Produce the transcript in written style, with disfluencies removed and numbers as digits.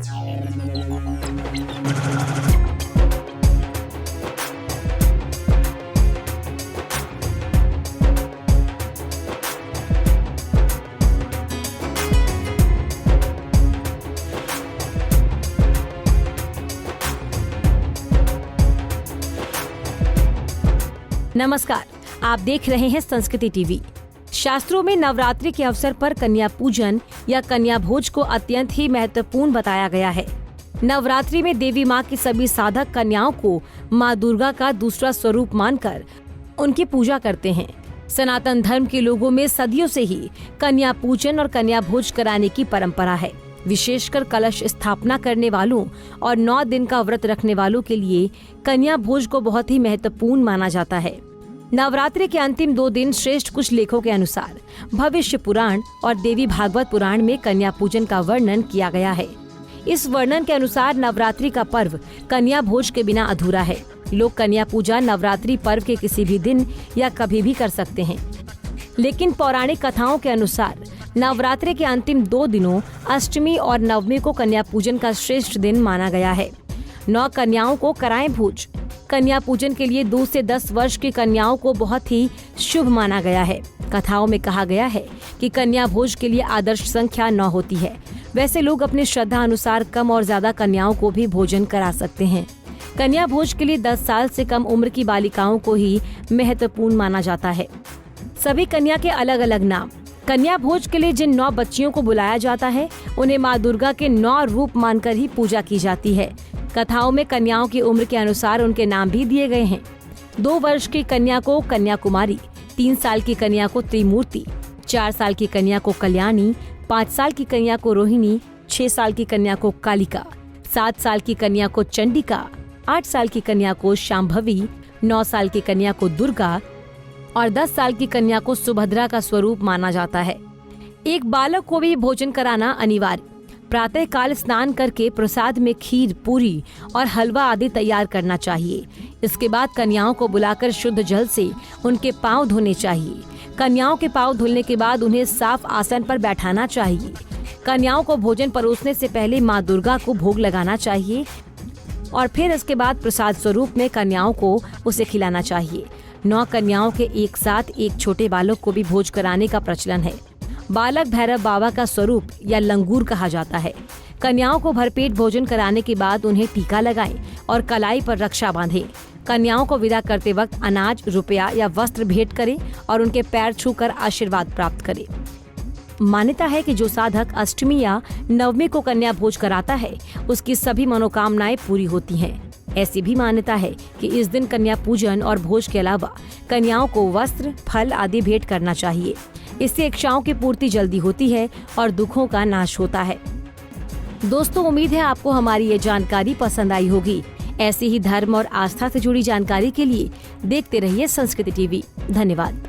नमस्कार, आप देख रहे हैं संस्कृति टीवी। शास्त्रों में नवरात्रि के अवसर पर कन्या पूजन या कन्या भोज को अत्यंत ही महत्वपूर्ण बताया गया है। नवरात्रि में देवी माँ की सभी साधक कन्याओं को माँ दुर्गा का दूसरा स्वरूप मानकर उनकी पूजा करते हैं। सनातन धर्म के लोगों में सदियों से ही कन्या पूजन और कन्या भोज कराने की परंपरा है। विशेषकर कलश स्थापना करने वालों और 9 दिन का व्रत रखने वालों के लिए कन्या भोज को बहुत ही महत्वपूर्ण माना जाता है। नवरात्रि के अंतिम 2 दिन श्रेष्ठ कुछ लेखों के अनुसार भविष्य पुराण और देवी भागवत पुराण में कन्या पूजन का वर्णन किया गया है। इस वर्णन के अनुसार नवरात्रि का पर्व कन्या भोज के बिना अधूरा है। लोग कन्या पूजा नवरात्रि पर्व के किसी भी दिन या कभी भी कर सकते हैं, लेकिन पौराणिक कथाओं के अनुसार नवरात्रि के अंतिम 2 दिनों अष्टमी और नवमी को कन्या पूजन का श्रेष्ठ दिन माना गया है। 9 कन्याओं को कराएं भोज। कन्या पूजन के लिए 2 से 10 वर्ष की कन्याओं को बहुत ही शुभ माना गया है। कथाओं में कहा गया है कि कन्या भोज के लिए आदर्श संख्या 9 होती है। वैसे लोग अपनी श्रद्धा अनुसार कम और ज्यादा कन्याओं को भी भोजन करा सकते हैं। कन्या भोज के लिए 10 साल से कम उम्र की बालिकाओं को ही महत्वपूर्ण माना जाता है। सभी कन्या के अलग अलग नाम। कन्या भोज के लिए जिन 9 बच्चियों को बुलाया जाता है, उन्हें माँ दुर्गा के 9 रूप मानकर ही पूजा की जाती है। कथाओं में कन्याओं की उम्र के अनुसार उनके नाम भी दिए गए हैं। 2 वर्ष की कन्या को कन्या कुमारी, 3 साल की कन्या को त्रिमूर्ति, 4 साल की कन्या को कल्याणी, 5 साल की कन्या को रोहिणी, 6 साल की कन्या को कालिका, 7 साल की कन्या को चंडिका, 8 साल की कन्या को शांभवी, 9 साल की कन्या को दुर्गा और 10 साल की कन्या को सुभद्रा का स्वरूप माना जाता है। एक बालक को भी भोजन कराना अनिवार्य। प्रातः काल स्नान करके प्रसाद में खीर, पूरी और हलवा आदि तैयार करना चाहिए। इसके बाद कन्याओं को बुलाकर शुद्ध जल से उनके पांव धोने चाहिए। कन्याओं के पांव धुलने के बाद उन्हें साफ आसन पर बैठाना चाहिए। कन्याओं को भोजन परोसने से पहले माँ दुर्गा को भोग लगाना चाहिए और फिर इसके बाद प्रसाद स्वरूप में कन्याओं को उसे खिलाना चाहिए। 9 कन्याओं के एक साथ एक छोटे बालक को भी भोज कराने का प्रचलन है। बालक भैरव बाबा का स्वरूप या लंगूर कहा जाता है। कन्याओं को भरपेट भोजन कराने के बाद उन्हें टीका लगाएं और कलाई पर रक्षा बांधें। कन्याओं को विदा करते वक्त अनाज, रुपया या वस्त्र भेंट करें और उनके पैर छूकर आशीर्वाद प्राप्त करें। मान्यता है कि जो साधक अष्टमी या नवमी को कन्या भोज कराता है, उसकी सभी मनोकामनाएं पूरी होती हैं। ऐसी भी मान्यता है कि इस दिन कन्या पूजन और भोज के अलावा कन्याओं को वस्त्र, फल आदि भेंट करना चाहिए। इससे इच्छाओं की पूर्ति जल्दी होती है और दुखों का नाश होता है। दोस्तों, उम्मीद है आपको हमारी ये जानकारी पसंद आई होगी। ऐसी ही धर्म और आस्था से जुड़ी जानकारी के लिए देखते रहिए संस्कृति टीवी। धन्यवाद।